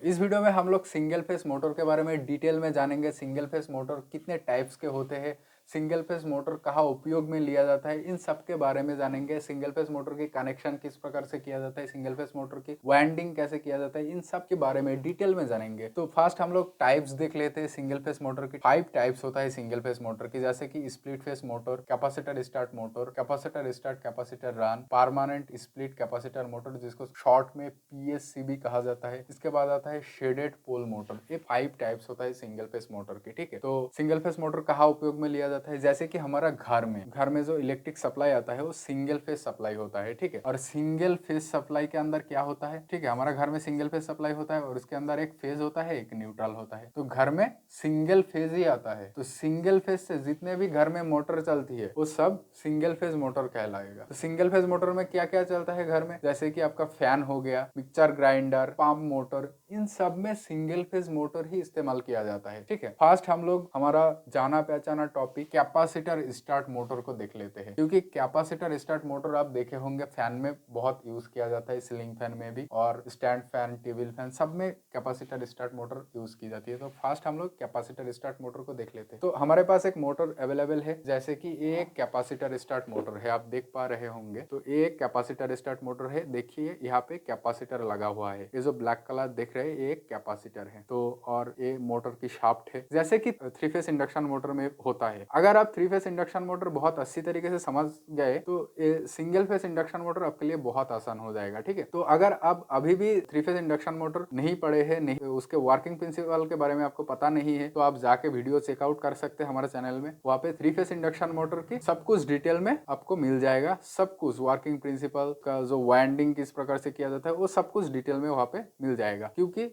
इस वीडियो में हम लोग सिंगल फेस मोटर के बारे में डिटेल में जानेंगे। सिंगल फेस मोटर कितने टाइप्स के होते हैं, सिंगल फेस मोटर कहाँ उपयोग में लिया जाता है, इन सब के बारे में जानेंगे। सिंगल फेस मोटर की कनेक्शन किस प्रकार से किया जाता है, सिंगल फेस मोटर की वाइंडिंग कैसे किया जाता है, इन सब के बारे में डिटेल में जानेंगे। तो फर्स्ट हम लोग टाइप्स देख लेते हैं सिंगल फेस मोटर की। 5 टाइप्स होता है सिंगल फेस मोटर की, जैसे कि split face motor, capacitor start motor, capacitor start capacitor run, permanent split capacitor motor जिसको शॉर्ट में पीएससीबी कहा जाता है। इसके बाद आता है शेडेड पोल मोटर। ये 5 टाइप्स होता है सिंगल फेस मोटर की, ठीक है। तो सिंगल फेस मोटर कहाँ उपयोग में लिया जाता है, जैसे कि हमारा घर में जो इलेक्ट्रिक सप्लाई आता है वो सिंगल फेस सप्लाई होता है, ठीक है। और सिंगल फेस सप्लाई के अंदर क्या होता है, ठीक है, हमारा घर में सिंगल फेस सप्लाई होता है और उसके अंदर एक फेज होता है, एक न्यूट्रल होता है। तो घर में सिंगल फेज ही आता है, तो सिंगल फेज से जितने भी घर में मोटर चलती है वो सब सिंगल फेज मोटर कहलाएगा। तो सिंगल फेज मोटर में क्या क्या चलता है घर में, जैसे कि आपका फैन हो गया, मिक्सर ग्राइंडर, पंप मोटर, इन सब में सिंगल फेज मोटर ही इस्तेमाल किया जाता है, ठीक है। फर्स्ट हम लोग हमारा जाना पहचाना टॉपिक कैपेसिटर स्टार्ट मोटर को देख लेते हैं, क्योंकि कैपेसिटर स्टार्ट मोटर आप देखे होंगे फैन में बहुत यूज किया जाता है, सीलिंग फैन में भी और स्टैंड फैन, टेबल फैन, सब में कैपेसिटर स्टार्ट मोटर यूज की जाती है। तो फर्स्ट हम लोग कैपेसिटर स्टार्ट मोटर को देख लेते हैं। तो हमारे पास एक मोटर अवेलेबल है, जैसे कि एक कैपेसिटर स्टार्ट मोटर है, आप देख पा रहे होंगे। तो एक कैपेसिटर स्टार्ट मोटर है, देखिए यहाँ पे कैपेसिटर लगा हुआ है, ये जो ब्लैक कलर देख रहे हैं ये एक कैपेसिटर है। तो और ये मोटर की शाफ्ट है, जैसे कि 3 फेस इंडक्शन मोटर में होता है। अगर आप 3 फेस इंडक्शन मोटर बहुत अच्छी तरीके से समझ गए तो ये सिंगल फेस इंडक्शन मोटर आपके लिए बहुत आसान हो जाएगा, ठीक है। तो अगर आप अभी भी 3 फेस इंडक्शन मोटर नहीं पढ़े हैं, नहीं उसके वर्किंग प्रिंसिपल के बारे में आपको पता नहीं है, तो आप जाके वीडियो चेकआउट कर सकते हैं हमारे चैनल में। वहाँ पे 3 फेस इंडक्शन मोटर की सब कुछ डिटेल में आपको मिल जाएगा, सब कुछ वर्किंग प्रिंसिपल का, जो वाइंडिंग किस प्रकार से किया जाता है वो सब कुछ डिटेल में वहाँ पे मिल जाएगा। क्योंकि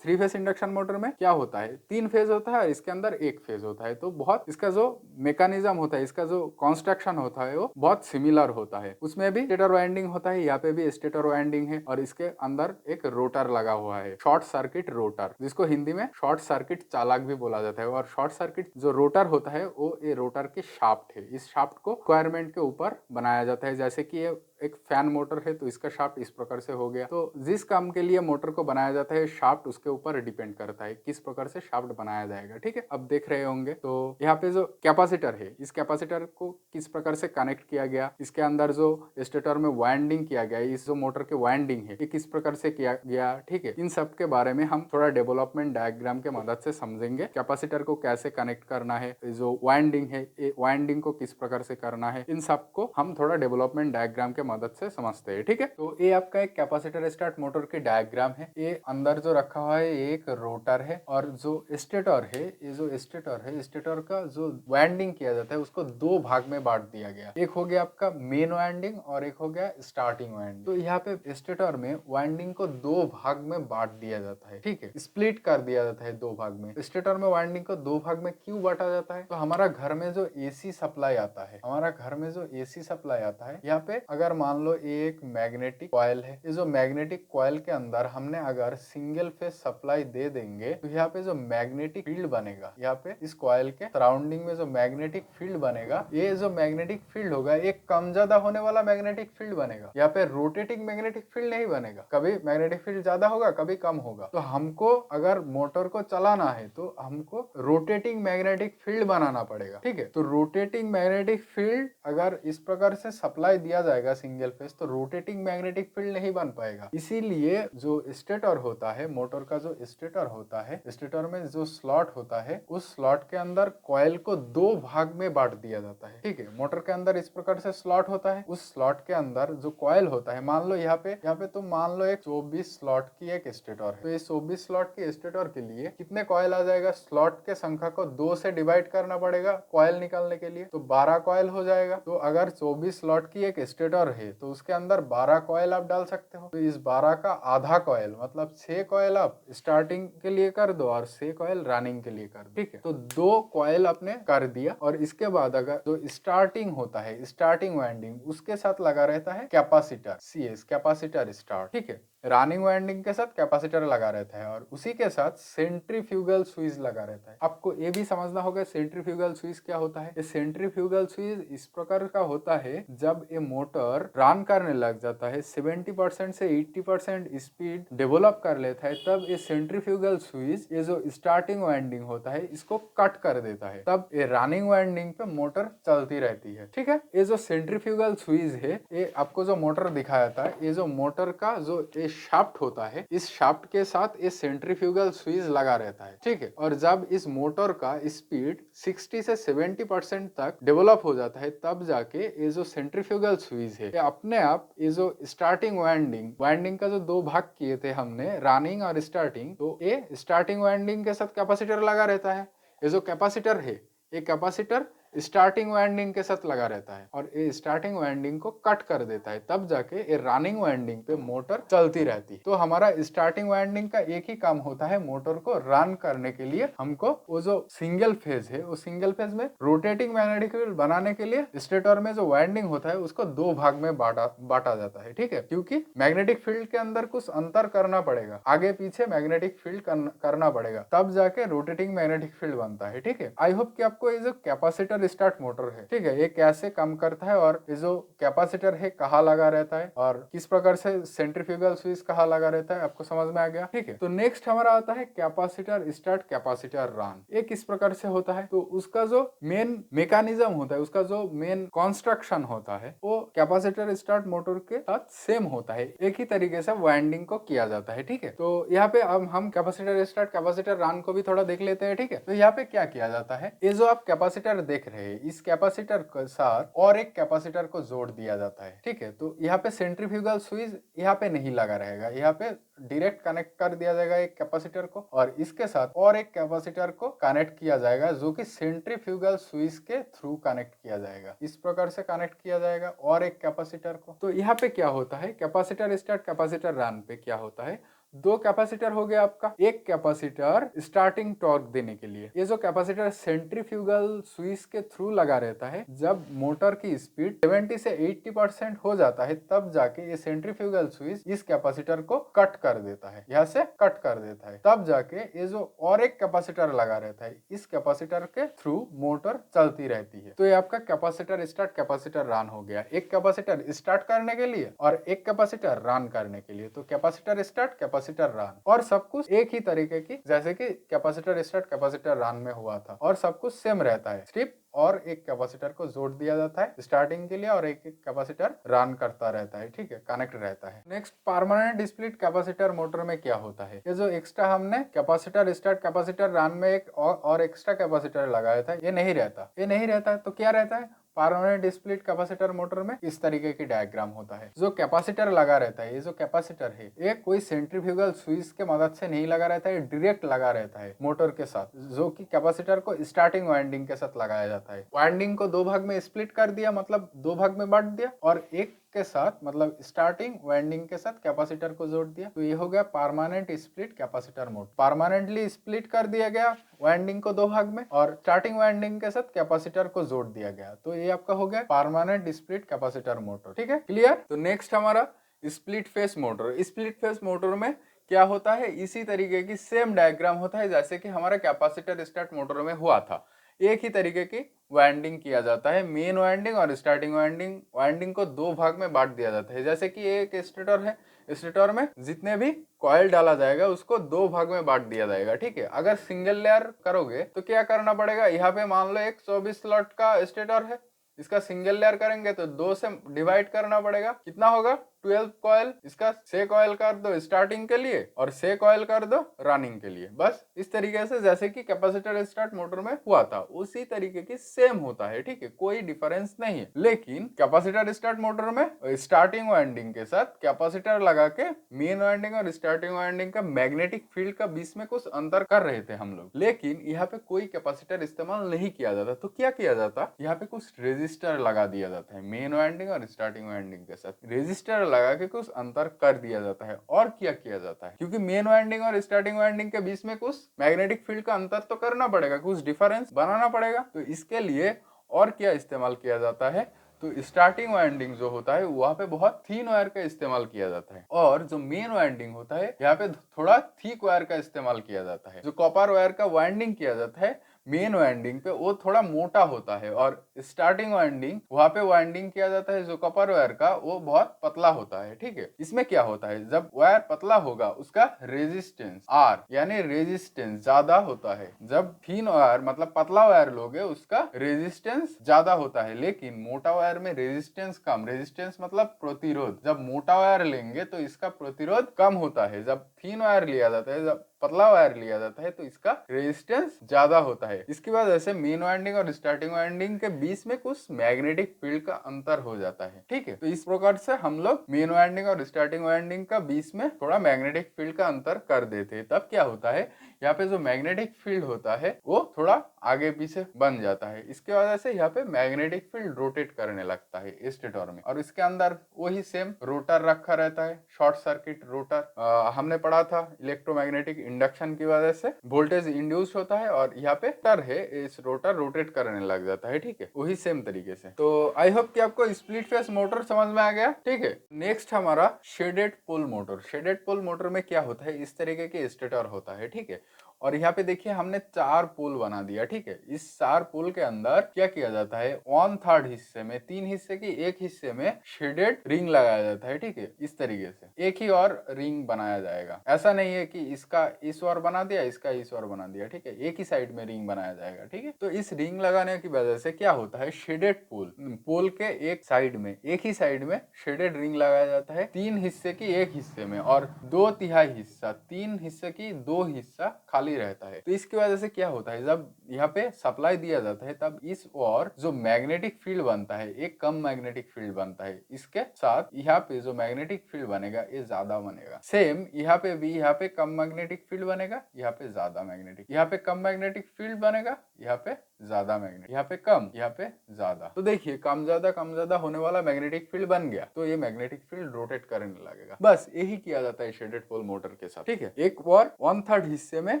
3 फेस इंडक्शन मोटर में क्या होता है, 3 फेज होता है और इसके अंदर एक फेज होता है, तो बहुत इसका जो मैकेनिज्म होता है, इसका जो कंस्ट्रक्शन होता है वो बहुत सिमिलर होता है। उसमें भी स्टेटर वाइंडिंग होता है, यहाँ पे भी स्टेटर वाइंडिंग है और इसके अंदर एक रोटर लगा हुआ है, शॉर्ट सर्किट रोटर, जिसको हिंदी में शॉर्ट सर्किट चालक भी बोला जाता है। और शॉर्ट सर्किट जो रोटर होता है वो ये रोटर की शाफ्ट है, इस शाफ्ट को रिक्वायरमेंट के ऊपर बनाया जाता है। जैसे कि ये एक फैन मोटर है तो इसका शाफ्ट इस प्रकार से हो गया। तो जिस काम के लिए मोटर को बनाया जाता है शाफ्ट उसके ऊपर डिपेंड करता है किस प्रकार से शाफ्ट बनाया जाएगा, ठीक है। अब देख रहे होंगे तो यहाँ पे जो कैपेसिटर है, इस कैपेसिटर को किस प्रकार से कनेक्ट किया गया, इसके अंदर जो स्टेटर में वाइंडिंग किया गया, इस जो मोटर के वाइंडिंग है ये किस प्रकार से किया गया, ठीक है। इन सब के बारे में हम थोड़ा डेवलपमेंट डायग्राम के मदद से समझेंगे। कैपेसिटर को कैसे कनेक्ट करना है, जो वाइंडिंग है ये वाइंडिंग को किस प्रकार से करना है, इन सब को हम थोड़ा डेवलपमेंट डायग्राम के मदद से समझते हैं, ठीक है। तो ये आपका एक कैपेसिटर स्टार्ट मोटर की डायग्राम है। ये अंदर जो रखा हुआ है ये एक रोटर है और जो स्टेटर है, ये जो स्टेटर है, स्टेटर का जो वाइंडिंग किया जाता है उसको 2 भाग में बांट दिया गया। एक हो गया आपका मेन वाइंडिंग और एक हो गया स्टार्टिंग वाइंडिंग। तो यहाँ पे स्टेटर में वाइंडिंग को 2 भाग में बांट दिया जाता है, ठीक है, स्प्लिट कर दिया जाता है 2 भाग में। स्टेटर में वाइंडिंग को 2 भाग में क्यों बांटा जाता है, तो हमारा घर में जो एसी सप्लाई आता है, हमारा घर में जो एसी सप्लाई आता है, यहाँ पे अगर मान लो एक मैग्नेटिक कॉइल है, ये जो मैग्नेटिक कॉइल के अंदर हमने अगर सिंगल फेज सप्लाई दे देंगे तो यहाँ पे जो मैग्नेटिक फील्ड बनेगा, यहाँ पे इस कॉइल के सराउंडिंग में जो मैग्नेटिक फील्ड बनेगा, ये जो मैग्नेटिक फील्ड होगा एक कम ज्यादा होने वाला मैग्नेटिक फील्ड बनेगा। यहाँ पे रोटेटिंग मैग्नेटिक फील्ड नहीं बनेगा, कभी मैग्नेटिक फील्ड ज्यादा होगा कभी कम होगा। तो हमको अगर मोटर को चलाना है तो हमको रोटेटिंग मैग्नेटिक फील्ड बनाना पड़ेगा, ठीक है। तो रोटेटिंग मैग्नेटिक फील्ड अगर इस प्रकार से सप्लाई दिया जाएगा सिंगल फेज तो रोटेटिंग मैग्नेटिक फील्ड नहीं बन पाएगा। इसीलिए जो स्टेटर होता है, मोटर का जो स्टेटर होता है, स्टेटर में जो स्लॉट होता है उस स्लॉट के अंदर कॉइल को 2 भाग में बांट दिया जाता है, ठीक है। मोटर के अंदर इस प्रकार से स्लॉट होता है, उस स्लॉट के अंदर जो कॉइल होता है, मान लो यहाँ पे तो मान लो एक 24 स्लॉट की एक स्टेटर है, तो ये 24 स्लॉट की स्टेटर के लिए कितने कॉइल आ जाएगा, स्लॉट के संख्या को 2 से डिवाइड करना पड़ेगा कॉइल निकालने के लिए, तो 12 कॉइल हो जाएगा। तो अगर 24 स्लॉट की एक स्टेटर है तो उसके अंदर 12 कॉइल आप डाल सकते हो। तो इस 12 का आधा कॉइल मतलब 6 कॉइल आप स्टार्टिंग के लिए कर दो और 6 कॉइल रनिंग के लिए कर दो, ठीक है। तो 2 कॉइल आपने कर दिया और इसके बाद अगर जो स्टार्टिंग होता है, स्टार्टिंग वाइंडिंग, उसके साथ लगा रहता है कैपेसिटर, CS कैपेसिटर स्टार्ट, ठीक है। रनिंग वाइंडिंग के साथ कैपेसिटर लगा रहता है और उसी के साथ सेंट्रीफ्यूगल स्विच लगा रहता है। आपको ये भी समझना होगा सेंट्रीफ्यूगल स्विच क्या होता है। ये सेंट्रीफ्यूगल स्विच इस प्रकार का होता है, जब ये मोटर रन करने लग जाता है 70% से 80% स्पीड डेवलप कर लेता है, तब ये सेंट्रीफ्यूगल स्विच ये जो स्टार्टिंग वाइंडिंग होता है इसको कट कर देता है, तब ये रनिंग वाइंडिंग पे मोटर चलती रहती है। ठीक है, ये जो सेंट्रीफ्यूगल स्विच है, ये आपको जो मोटर दिखाया था, ये जो मोटर का जो ये शाफ्ट होता है, इस शाफ्ट के साथ ये सेंट्रीफ्यूगल स्विच लगा रहता है। ठीक है, और जब इस मोटर का स्पीड 60 से 70% तक डेवलप हो जाता है, तब जाके ये जो सेंट्रीफ्यूगल स्विच है, ये अपने आप ये जो स्टार्टिंग वाइंडिंग का जो दो भाग किए थे हमने, रनिंग और स्टार्टिंग, तो ये स्टार्टिंग वाइंडिंग के साथ कैपेसिटर लगा रहता है। ये जो कैपेसिटर है, ये कैपेसिटर स्टार्टिंग वाइंडिंग के साथ लगा रहता है और ये स्टार्टिंग वाइंडिंग को कट कर देता है, तब जाके ये रनिंग वाइंडिंग पे मोटर चलती रहती है। तो हमारा स्टार्टिंग वाइंडिंग का एक ही काम होता है, मोटर को रन करने के लिए हमको वो जो सिंगल फेज है, वो सिंगल फेज में रोटेटिंग मैग्नेटिक फील्ड बनाने के लिए स्टेटर में जो वाइंडिंग होता है उसको दो भाग में बांटा जाता है। ठीक है, क्योंकि मैग्नेटिक फील्ड के अंदर कुछ अंतर करना पड़ेगा, आगे पीछे मैग्नेटिक फील्ड करना पड़ेगा, तब जाके रोटेटिंग मैग्नेटिक फील्ड बनता है। ठीक है, आई होप कि आपको ये जो कैपेसिटर स्टार्ट मोटर है, ठीक है, ये कैसे काम करता है और ये जो कैपेसिटर है कहाँ लगा रहता है और किस प्रकार से सेंट्रीफ्यूगल स्विच कहाँ लगा रहता है, आपको समझ में आ गया। ठीक है, तो नेक्स्ट हमारा आता है कैपेसिटर स्टार्ट कैपेसिटर रन। ये किस प्रकार से होता है, तो उसका जो मेन मैकेनिज्म होता है, उसका जो मेन कंस्ट्रक्शन होता है, वो कैपेसिटर स्टार्ट मोटर के साथ सेम होता है, एक ही तरीके से वाइंडिंग को किया जाता है। ठीक है, तो यहाँ पे अब हम कैपेसिटर स्टार्ट कैपेसिटर रन को भी थोड़ा देख लेते हैं। ठीक है, तो यहाँ पे क्या किया जाता है, ये जो आप कैपेसिटर देख रहे हैं, इस कैपेसिटर के साथ और एक कैपेसिटर को जोड़ दिया जाता है। ठीक है, तो यहाँ पे सेंट्रीफ्यूगल स्विच यहाँ पे नहीं लगा रहेगा, यहाँ पे डायरेक्ट कनेक्ट कर दिया जाएगा एक कैपेसिटर को और इसके साथ और एक कैपेसिटर को कनेक्ट किया जाएगा, जो कि सेंट्रीफ्यूगल स्विच के थ्रू कनेक्ट किया जाएगा। इस प्रकार से कनेक्ट किया जाएगा और एक कैपेसिटर को। तो यहाँ पे क्या होता है, कैपेसिटर स्टार्ट कैपेसिटर रन पे क्या होता है, दो कैपेसिटर हो गया आपका, एक कैपेसिटर स्टार्टिंग टॉर्क देने के लिए, ये जो कैपेसिटर सेंट्रीफ्यूगल स्विच के थ्रू लगा रहता है, जब मोटर की स्पीड 70 से 80% हो जाता है, तब जाके ये सेंट्रीफ्यूगल स्विच इस कैपेसिटर को कट कर देता है, यहाँ से कट कर देता है, तब जाके ये जो और एक कैपेसिटर लगा रहता है, इस कैपेसिटर के थ्रू मोटर चलती रहती है। तो ये आपका कैपेसिटर स्टार्ट कैपेसिटर रन हो गया, एक कैपेसिटर स्टार्ट करने के लिए और एक कैपेसिटर रन करने के लिए। तो कैपेसिटर स्टार्ट कैपेसिटर रन, और सब कुछ एक ही तरीके की जैसे कि कैपेसिटर स्टार्ट कैपेसिटर रन में हुआ था, और सब कुछ सेम रहता है, सिर्फ और एक कैपेसिटर को जोड़ दिया जाता है स्टार्टिंग के लिए और एक कैपेसिटर रन करता रहता है। ठीक है, कनेक्ट रहता है। Next, permanent split capacitor motor में क्या होता है, ये जो एक्स्ट्रा हमने कैपेसिटर स्टार्ट कैपेसिटर रन में एक और एक्स्ट्रा कैपेसिटर लगाया था, ये नहीं रहता, ये नहीं रहता है। तो क्या रहता है, परमानेंट स्प्लिट कैपेसिटर मोटर में इस तरीके की डायग्राम होता है। जो कैपेसिटर लगा रहता है, ये जो कैपेसिटर है, ये कोई सेंट्रीफ्यूगल स्विच के मदद से नहीं लगा रहता है, डायरेक्ट लगा रहता है मोटर के साथ, जो कि कैपेसिटर को स्टार्टिंग वाइंडिंग के साथ लगाया जाता है। वाइंडिंग को दो भाग में स्प्लिट कर दिया, मतलब दो भाग में बांट दिया, और एक के साथ मतलब स्टार्टिंग वाइंडिंग के साथ कैपेसिटर को जोड़ दिया। तो ये हो गया permanent split capacitor motor. Permanently split कर दिया गया वाइंडिंग को दो भाग में और स्टार्टिंग वाइंडिंग के साथ कैपेसिटर को जोड़ दिया गया। तो ये आपका हो गया परमानेंट स्प्लिट कैपेसिटर मोटर। ठीक है, क्लियर। तो नेक्स्ट हमारा split face motor. Split face motor में क्या होता है, इसी तरीके की सेम डायग्राम होता है जैसे कि हमारा कैपेसिटर स्टार्ट मोटर में हुआ था। एक ही तरीके की वाइंडिंग किया जाता है, मेन वाइंडिंग और स्टार्टिंग वाइंडिंग को दो भाग में बांट दिया जाता है। जैसे कि एक स्टेटर है, स्टेटर में जितने भी कॉइल डाला जाएगा उसको दो भाग में बांट दिया जाएगा। ठीक है, अगर सिंगल लेयर करोगे तो क्या करना पड़ेगा, यहाँ पे मान लो एक 24 स्लॉट का स्टेटर है, इसका सिंगल लेयर करेंगे तो दो से डिवाइड करना पड़ेगा, कितना होगा 12 कॉइल। इसका 6 कॉइल कर दो स्टार्टिंग के लिए और 6 कॉइल कर दो रनिंग के लिए। बस इस तरीके से जैसे कि कैपेसिटर स्टार्ट मोटर में हुआ था उसी तरीके की सेम होता है। ठीक है, कोई डिफरेंस नहीं है। लेकिन कैपेसिटर स्टार्ट मोटर में स्टार्टिंग वाइंडिंग के साथ कैपेसिटर लगा के मेन वाइंडिंग और स्टार्टिंग वाइंडिंग का मैग्नेटिक फील्ड का बीच में कुछ अंतर कर रहे थे हम लोग, लेकिन यहाँ पे कोई कैपेसिटर इस्तेमाल नहीं किया जाता। तो क्या किया जाता, यहाँ पे कुछ रेजिस्टर लगा दिया जाता है मेन वाइंडिंग और स्टार्टिंग वाइंडिंग के साथ, रेजिस्टर लगा के कुछ अंतर कर दिया जाता है। और क्या किया जाता है, क्योंकि मेन वाइंडिंग और स्टार्टिंग वाइंडिंग के बीच में कुछ मैग्नेटिक फील्ड का अंतर तो करना पड़ेगा, कुछ डिफरेंस बनाना पड़ेगा। तो इसके लिए और क्या इस्तेमाल किया जाता है, तो स्टार्टिंग वाइंडिंग जो होता है वहाँ पे बहुत थीन वायर का इस्तेमाल किया जाता है, और जो मेन वाइंडिंग होता है यहाँ पे थोड़ा थिक वायर का इस्तेमाल किया जाता है। जो कॉपर वायर का वाइंडिंग किया जाता है मेन वाइंडिंग पे वो थोड़ा मोटा होता है, और स्टार्टिंग वाइंडिंग वहां पे वाइंडिंग किया जाता है जो कॉपर वायर का वो बहुत पतला होता है। ठीक है, इसमें क्या होता है, जब वायर पतला होगा उसका रेजिस्टेंस आर यानी रेजिस्टेंस ज्यादा होता है। जब थीन वायर मतलब पतला वायर लोगे उसका रेजिस्टेंस ज्यादा होता है, लेकिन मोटा वायर में रेजिस्टेंस कम। रेजिस्टेंस मतलब प्रतिरोध। जब मोटा वायर लेंगे तो इसका प्रतिरोध कम होता है, जब थीन वायर लिया जाता है, जब पतला वायर लिया जाता है तो इसका रेजिस्टेंस ज्यादा होता है। इसके बाद ऐसे मेन वाइंडिंग और स्टार्टिंग वाइंडिंग के बीच में कुछ मैग्नेटिक फील्ड का अंतर हो जाता है। ठीक है, तो इस प्रकार से हम लोग मेन वाइंडिंग और स्टार्टिंग वाइंडिंग का बीच में थोड़ा मैग्नेटिक फील्ड का अंतर कर देते हैं। तब क्या होता है, यहाँ पे जो मैग्नेटिक फील्ड होता है वो थोड़ा आगे पीछे बन जाता है। इसके वजह से यहाँ पे मैग्नेटिक फील्ड रोटेट करने लगता है स्टेटर में, और इसके अंदर वही सेम रोटर रखा रहता है, शॉर्ट सर्किट रोटर। हमने पढ़ा था इलेक्ट्रोमैग्नेटिक इंडक्शन की वजह से वोल्टेज इंड्यूस होता है, और यहाँ पे टर है, इस रोटर रोटेट करने लग जाता है। ठीक है, वही सेम तरीके से। तो आई होप कि आपको स्प्लिट फेस मोटर समझ में आ गया। ठीक है, नेक्स्ट हमारा shaded pole motor. Shaded pole motor में क्या होता है, इस तरीके के स्टेटर होता है। ठीक है, और यहाँ पे देखिए हमने 4 पोल बना दिया। ठीक है, इस 4 पोल के अंदर क्या किया जाता है, 1/3 हिस्से में, 3 हिस्से की एक हिस्से में शेडेड रिंग लगाया जाता है। ठीक है, इस तरीके से एक ही और रिंग बनाया जाएगा। ऐसा नहीं है कि इसका इस ओर बना दिया, इसका इस ओर बना दिया। ठीक है, एक ही साइड में रिंग बनाया जाएगा। ठीक है, तो इस रिंग लगाने की वजह से क्या होता है, शेडेड पोल के एक साइड में, एक ही साइड में शेडेड रिंग लगाया जाता है, 3 हिस्से की एक हिस्से में, और 2/3 हिस्सा, 3 हिस्से की 2 हिस्सा खाली रहता है। तो इसकी वजह से क्या होता है, जब यहाँ पे सप्लाई दिया जाता है तब इस और जो मैग्नेटिक फील्ड बनता है एक कम मैग्नेटिक फील्ड बनता है, इसके साथ यहाँ पे जो मैग्नेटिक फील्ड बनेगा ये ज्यादा बनेगा। सेम यहाँ पे भी, यहाँ पे कम मैग्नेटिक फील्ड बनेगा, यहाँ पे ज्यादा मैग्नेटिक, यहाँ पे कम मैग्नेटिक फील्ड बनेगा, यहाँ पे ज्यादा मैग्नेटिक, यहाँ पे कम, यहाँ पे ज्यादा। तो देखिए कम ज्यादा होने वाला मैग्नेटिक फील्ड बन गया, तो ये मैग्नेटिक फील्ड रोटेट करने लगेगा। बस यही किया जाता है शेडेड पोल मोटर के साथ। ठीक है, एक और 1/3 हिस्से में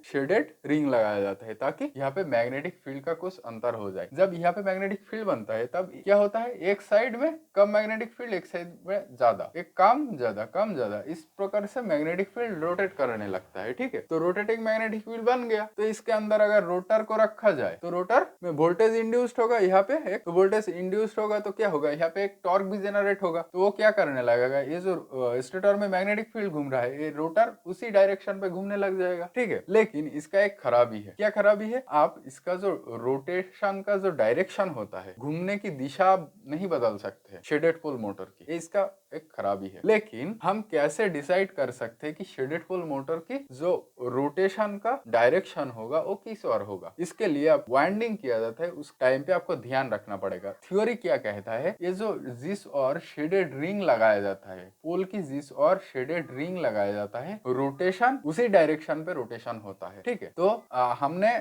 शेडेड रिंग लगाया जाता है ताकि यहाँ पे मैग्नेटिक फील्ड का कुछ अंतर हो जाए। जब यहाँ पे मैग्नेटिक फील्ड बनता है तब क्या होता है, एक साइड में कम मैग्नेटिक फील्ड, एक साइड में ज्यादा, एक कम ज्यादा, इस प्रकार से मैग्नेटिक फील्ड रोटेट करने लगता है। ठीक है, तो रोटेटिंग मैग्नेटिक फील्ड बन गया। तो इसके अंदर अगर रोटर को रखा जाए तो रोटर में वोल्टेज इंड्यूस्ड होगा, यहाँ पे एक वोल्टेज इंड्यूस्ड होगा तो क्या होगा, यहाँ पे एक टॉर्क भी जनरेट होगा। तो वो क्या करने लगेगा, ये जो स्टेटर में मैग्नेटिक फील्ड घूम रहा है ये रोटर उसी डायरेक्शन पे घूमने लग जाएगा। ठीक है, लेकिन इसका एक खराबी है। क्या खराबी है, आप इसका जो रोटेशन का जो डायरेक्शन होता है, घूमने की दिशा नहीं बदल सकते शेडेड पोल मोटर की, इसका एक खराबी है। लेकिन हम कैसे डिसाइड कर सकते हैं कि शेडेड पोल मोटर की जो रोटेशन का डायरेक्शन होगा वो किस ओर होगा। इसके लिए आप वाइंडिंग किया जाता है उस टाइम पे आपको ध्यान रखना पड़ेगा। थ्योरी क्या कहता है, ये जो जिस और शेडेड रिंग लगाया जाता है, पोल की जिस और शेडेड रिंग लगाया जाता है, रोटेशन उसी डायरेक्शन पे रोटेशन होता है। ठीक है, तो हमने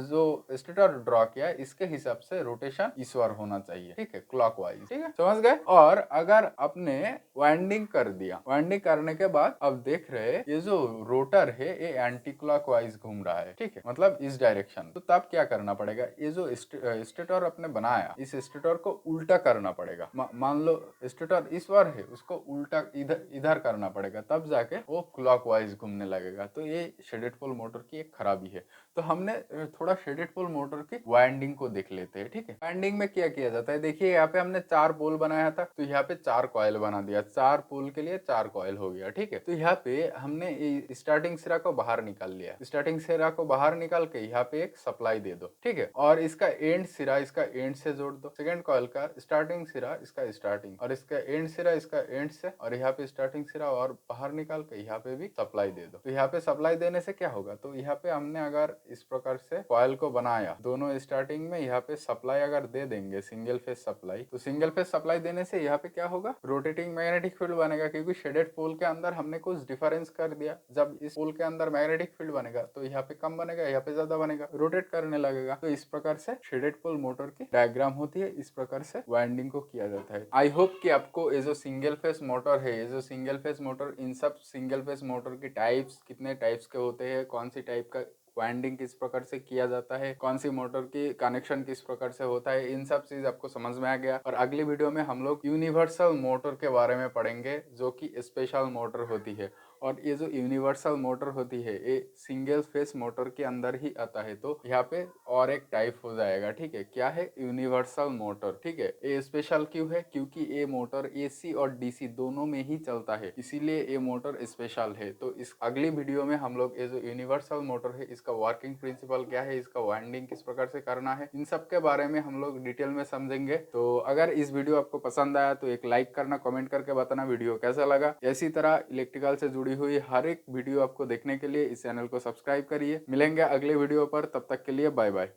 जो स्टेटर ड्रॉ किया इसके हिसाब से रोटेशन इस ओर होना चाहिए। ठीक है, क्लॉकवाइज। ठीक है, समझ गए। और अगर आपने वाइंडिंग कर दिया, वाइंडिंग करने के बाद अब देख रहे हैं ये जो रोटर है ये एंटी क्लॉकवाइज घूम रहा है। ठीक है, मतलब इस डायरेक्शन। तो तब क्या करना पड़ेगा, ये जो स्टेटर आपने बनाया इस स्टेटर को उल्टा करना पड़ेगा। मान लो स्टेटर इस बार है, उसको उल्टा इधर करना पड़ेगा, तब जाके वो क्लॉकवाइज घूमने लगेगा। तो ये शेडेड पोल मोटर की एक खराबी है। तो हमने थोड़ा शेडेड पोल मोटर की वाइंडिंग को देख लेते हैं। ठीक है, वाइंडिंग में क्या किया जाता है, देखिए यहाँ पे हमने 4 पोल बनाया था तो यहाँ पे 4 कॉइल बना दिया, 4 पोल के लिए 4 कॉइल हो गया। ठीक है, तो यहाँ पे हमने स्टार्टिंग सिरा को बाहर निकाल लिया। स्टार्टिंग सिरा को बाहर निकाल के यहाँ पे एक सप्लाई दे दो। ठीक है, और इसका एंड सिरा इसका एंड से जोड़ दो। सेकेंड कॉइल का स्टार्टिंग सिरा इसका स्टार्टिंग, और इसका एंड सिरा इसका एंड से, और यहाँ पे स्टार्टिंग सिरा और बाहर निकाल के यहाँ पे भी सप्लाई दे दो। तो यहाँ पे सप्लाई देने से क्या होगा, तो यहाँ पे हमने अगर इस प्रकार से कॉइल को बनाया, दोनों स्टार्टिंग में यहाँ पे सप्लाई अगर दे देंगे सिंगल फेज सप्लाई, तो सिंगल फेज सप्लाई देने से यहाँ पे क्या होगा, रोटेटिंग मैग्नेटिक फील्ड बनेगा। क्योंकि शेडेड पोल के अंदर हमने कुछ डिफरेंस कर दिया। जब इस पोल के अंदर मैग्नेटिक फील्ड बनेगा तो यहाँ पे कम बनेगा, यहाँ पे ज्यादा बनेगा, रोटेट करने लगेगा। तो इस प्रकार से शेडेड पोल मोटर की डायग्राम होती है, इस प्रकार से वाइंडिंग को किया जाता है। आई होप कि आपको ये जो सिंगल फेज मोटर है, ये जो सिंगल फेज मोटर, इन सब सिंगल फेज मोटर की टाइप्स, कितने टाइप्स के होते हैं, कौन सी टाइप का वाइंडिंग किस प्रकार से किया जाता है, कौन सी मोटर की कनेक्शन किस प्रकार से होता है, इन सब चीज आपको समझ में आ गया। और अगली वीडियो में हम लोग यूनिवर्सल मोटर के बारे में पढ़ेंगे जो कि स्पेशल मोटर होती है। और ये जो यूनिवर्सल मोटर होती है ये सिंगल फेस मोटर के अंदर ही आता है, तो यहाँ पे और एक टाइप हो जाएगा। ठीक है, क्या है? Universal motor. ठीक है, ये स्पेशल क्यों है? क्योंकि ये मोटर एसी और डीसी दोनों में ही चलता है, इसीलिए ये मोटर स्पेशल है। तो इस अगली वीडियो में हम लोग ये जो यूनिवर्सल मोटर है इसका वर्किंग प्रिंसिपल क्या है, इसका वाइंडिंग किस प्रकार से करना है, इन सब के बारे में हम लोग डिटेल में समझेंगे। तो अगर इस वीडियो आपको पसंद आया तो एक लाइक करना, कमेंट करके बताना वीडियो कैसा लगा। इसी तरह इलेक्ट्रिकल से जुड़ी हुई हर एक वीडियो आपको देखने के लिए इस चैनल को सब्सक्राइब करिए। मिलेंगे अगले वीडियो पर, तब तक के लिए बाय बाय।